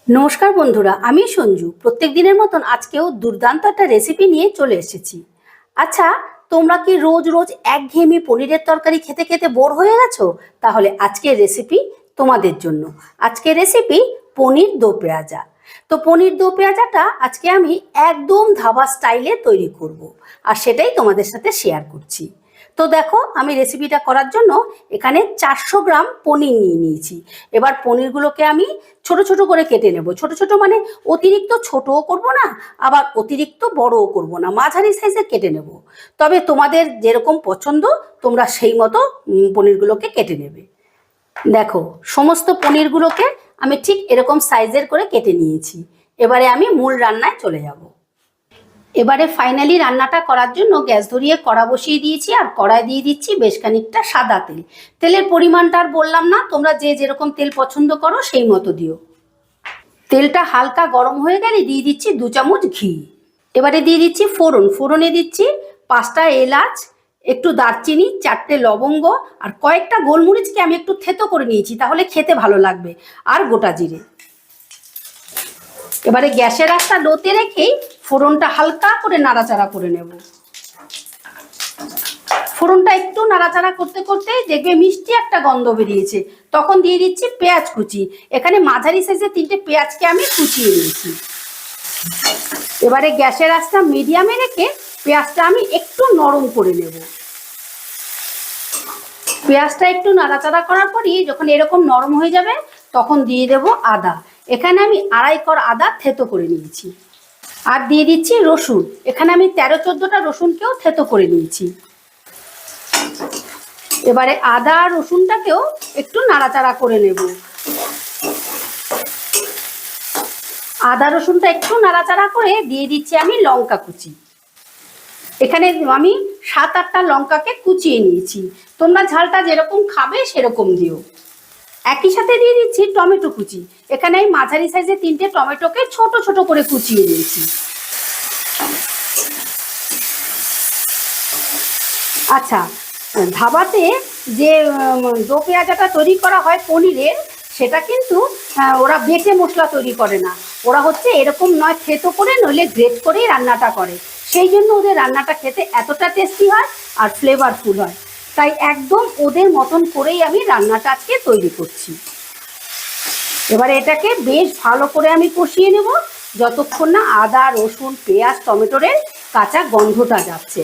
নমস্কার বন্ধুরা, আমি সঞ্জু। প্রত্যেক দিনের মতন আজকেও দুর্দান্ত একটা রেসিপি নিয়ে চলে এসেছি। আচ্ছা, তোমরা কি রোজ রোজ একঘেয়েমি পনিরের তরকারি খেতে খেতে বোর হয়ে গেছো? তাহলে আজকের রেসিপি তোমাদের জন্য। আজকের রেসিপি পনির দো পেঁয়াজা। তো পনির দো পেঁয়াজাটা আজকে আমি একদম ধাবা স্টাইলে তৈরি করব, আর সেটাই তোমাদের সাথে শেয়ার করছি। তো দেখো, আমি রেসিপিটা করার জন্য এখানে 400 গ্রাম পনির নিয়ে নিয়েছি। এবার পনিরগুলোকে আমি ছোট ছোট করে কেটে নেব। ছোট ছোট মানে অতিরিক্ত ছোটও করব না, আবার অতিরিক্ত বড়ও করব না, মাঝারি সাইজে কেটে নেব। তবে তোমাদের যেরকম পছন্দ তোমরা সেই মতো পনিরগুলোকে কেটে নেবে। দেখো, সমস্ত পনিরগুলোকে আমি ঠিক এরকম সাইজের করে কেটে নিয়েছি। এবারে আমি মূল রান্নায় চলে যাব। এবারে ফাইনালি রান্নাটা করার জন্য গ্যাস ধরিয়ে কড়া বসিয়ে দিয়েছি, আর কড়ায় দিয়ে দিচ্ছি বেশ খানিকটা সাদা তেল। তেলের পরিমাণটা আর বললাম না, তোমরা যে যেরকম তেল পছন্দ করো সেই মতো দিও। তেলটা হালকা গরম হয়ে গেলে দিয়ে দিচ্ছি 2 চামচ ঘি। এবারে দিয়ে দিচ্ছি ফোড়ন। ফোড়নে দিচ্ছি 5টা এলাচ, একটু দারচিনি, 4টে লবঙ্গ, আর কয়েকটা গোলমরিচকে আমি একটু থেতো করে নিয়েছি, তাহলে খেতে ভালো লাগবে, আর গোটা জিরে। এবারে গ্যাসের আঁচটা লোতে রেখেই ফোড়নটা হালকা করে নাড়াচাড়া করে নেব। ফোড়নটা একটু নাড়াচাড়া করতে করতে দেখবে মিষ্টি একটা গন্ধ বেরিয়েছে, তখন দিয়ে দিচ্ছি পেঁয়াজ কুচি। এখানে মাঝারি সাইজের 3টে পেঁয়াজকে আমি কুচিয়ে নিয়েছি। এবারে গ্যাসের আঁচটা মিডিয়ামে রেখে পেঁয়াজটা আমি একটু নরম করে নেব। পেঁয়াজটা একটু নাড়াচাড়া করার পরই যখন এরকম নরম হয়ে যাবে তখন দিয়ে দেব আদা। এখানে আমি 2.5 কোয়া আদা থেতো করে নিয়েছি। আর দিয়ে দিচ্ছি রসুন। এখানে আমি 13-14টা রসুনকেও থেতো করে নিয়েছি। এবারে আদা আর রসুনটাকেও একটু নাড়াচাড়া করে নেব। আদা রসুনটা একটু নাড়াচাড়া করে দিয়ে দিচ্ছি আমি লঙ্কা কুচি। এখানে আমি 7-8টা লঙ্কাকে কুচিয়ে নিয়েছি। তোমরা ঝালটা যেরকম খাবে সেরকম দিও। একই সাথে দিয়ে দিচ্ছি টমেটো কুচি। এখানে আমি মাঝারি সাইজের 3টে টমেটোকে ছোট ছোট করে কুচিয়ে নিয়েছি। আচ্ছা, ধাবাতে যে দো পেঁয়াজাটা তৈরি করা হয় পনিরের, সেটা কিন্তু ওরা বেটে মশলা তৈরি করে না। ওরা হচ্ছে এরকম নয় থেতো করে, নইলে গ্রেট করেই রান্নাটা করে। সেই জন্য ওদের রান্নাটা খেতে এতটা টেস্টি হয় আর ফ্লেভারফুল হয়। তাই একদম ওদের মতন করেই আমি রান্নাটা আজকে তৈরি করছি। এবারে এটাকে বেশ ভালো করে আমি কষিয়ে নেব, যতক্ষণ না আদা রসুন পেঁয়াজ টমেটোর কাঁচা গন্ধটা যাচ্ছে।